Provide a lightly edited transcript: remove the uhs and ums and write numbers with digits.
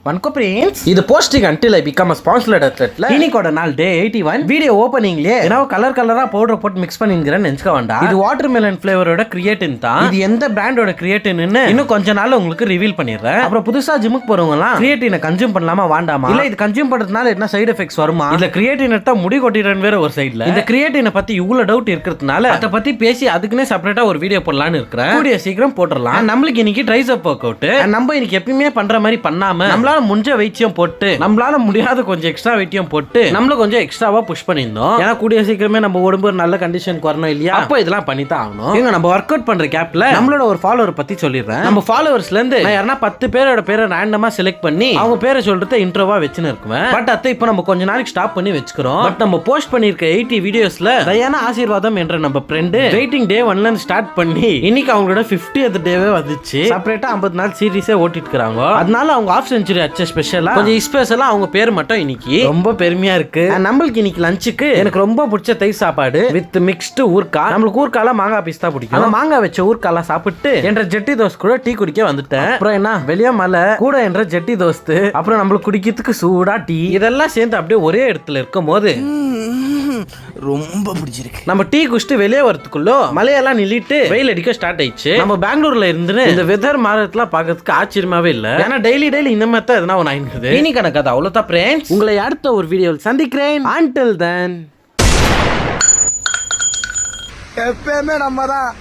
வணக்கம் ஃப்ரெண்ட்ஸ், இது posting until I become a sponsored athlete. இன்னைக்கோட நாள் டே 81. வீடியோ ஓபனிங்லயே ஏன்னா கலர் கலரா பவுடர் போட்டு மிக்ஸ் பண்ணிங்கறேன்னு நினைச்சுக்க வேண்டாம். இது வாட்டர்மெலன் ஃப்ளேவரோட கிரியேட்டின் தான். இது எந்த பிராண்டோட கிரியேட்டின்னு இன்னும் கொஞ்ச நாள்ல உங்களுக்கு ரிவீல் பண்ணிடுறேன். அப்புறம் புதுசா ஜிம்முக்கு போறவங்கலாம் கிரியேட்டினை கன்சியூம் பண்ணலாமா வேண்டாமா, இல்ல இது கன்சியூம் பண்றதுனால என்ன சைடு எஃபெக்ட்ஸ் வருமா, இல்ல கிரியேட்டின் எடுத்தா முடி கொட்டிடுறேன்னு வேற ஒரு சைடுல இந்த கிரியேட்டினை பத்தி இவ்வளவு டவுட் இருக்கிறதுனால அதை பத்தி பேசி அதுக்குன்னே செப்பரேட்டா ஒரு வீடியோ போடலாம்னு இருக்கிறேன். கூடிய சீக்கிரம் போட்டுடலாம். நம்மளுக்கு இன்னைக்கு ட்ரைசப் ஒர்க் அவுட். நம்ம இன்னைக்கு எப்பயுமே பண்ற மாதிரி பண்ணாம நம்மளால முடிஞ்ச வெயிட்டையும் போட்டு நம்மளால முடியாத கொஞ்சம் எக்ஸ்ட்ரா வெயிட்டையும் போட்டு நம்மள கொஞ்சம் எக்ஸ்ட்ராவா புஷ் பண்ணிருந்தோம். ஏன்னா கூடிய சீக்கிரமே நம்ம உடம்பு நல்ல கண்டிஷனுக்கு வரணும் இல்லையா, அப்போ இதெல்லாம் பண்ணி தான் ஆகணும். இங்க நம்ம ஒர்க் அவுட் பண்ற கேப்ல நம்மளோட ஒரு ஃபாலோவர் பத்தி சொல்லிடுறேன். நம்ம ஃபாலோவர்ஸ்ல இருந்து யாரனா 10 பேரோட பேரை ரேண்டமா செலக்ட் பண்ணி அவங்க பேரை சொல்றத இன்ட்ரோவா வச்சுன்னு இருக்குவேன். பட் அதை இப்போ நம்ம கொஞ்ச நாளைக்கு ஸ்டாப் பண்ணி வச்சுக்கிறோம். பட் நம்ம போஸ்ட் பண்ணிருக்க 80 வீடியோஸ்ல தயானா ஆசீர்வாதம் என்ற நம்ம ஃப்ரெண்ட் வெயிட்டிங் டே 1ல இருந்து ஸ்டார்ட் பண்ணி இன்னைக்கு அவங்களோட 50th டேவே வந்துச்சு. செப்பரேட்டா 50 நாள் சீரிஸே ஓட்டிட்டு இருக்காங்க. அதனால அவங்க ஆஃப் செஞ்சுரி அச்ச ஸ்பெஷலா கொஞ்சம் ஸ்பெஷலா அவங்க பேர் மட்டும் இன்னைக்கு ரொம்ப பெருமையா இருக்கு. நம்மளுக்கு இன்னைக்கு லஞ்சுக்கு எனக்கு ரொம்ப பிடிச்ச தை சாப்பாடு வித் மிக்ஸ்டு ஊர்க்கா. நம்மளுக்கு ஊர்க்கால மாங்காய் பீஸ் தான் பிடிக்கும். மாங்காய் வச்ச ஊர்க்கால சாப்பிட்டு என்ற ஜெட்டி தோஸ் கூட டீ குடிக்க வந்துட்டேன். அப்புறம் என்ன வெளியே மலை கூட என்ற ஜெட்டி தோஸ்து, அப்புறம் நம்மளுக்கு குடிக்கிறதுக்கு சூடா டீ, இதெல்லாம் சேர்ந்து அப்படியே ஒரே இடத்துல இருக்கும் போது ரொம்ப பிடிச்சிருக்கு. நம்ம டீ குடிச்சிட்டு வெளியே வரதுக்குள்ள மலையெல்லாம் நில்லிட்டு வெயில் அடிக்க ஸ்டார்ட் ஆயிடுச்சு. நம்ம பெங்களூர்ல இருந்து இந்த வெதர் மாறதுலாம் பார்க்கறதுக்கு ஆச்சரியமாவே இல்ல. ஏன்னா டெய்லி இந்த மாதிரி தான் எதனா ஒன்று ஆயிடுது. இன்னைக்கு எனக்கு அது அவ்வளோதான் ஃப்ரெண்ட்ஸ். உங்களை அடுத்த ஒரு வீடியோவில் சந்திக்கிறேன். until then எப்பயுமே நம்ம தான்.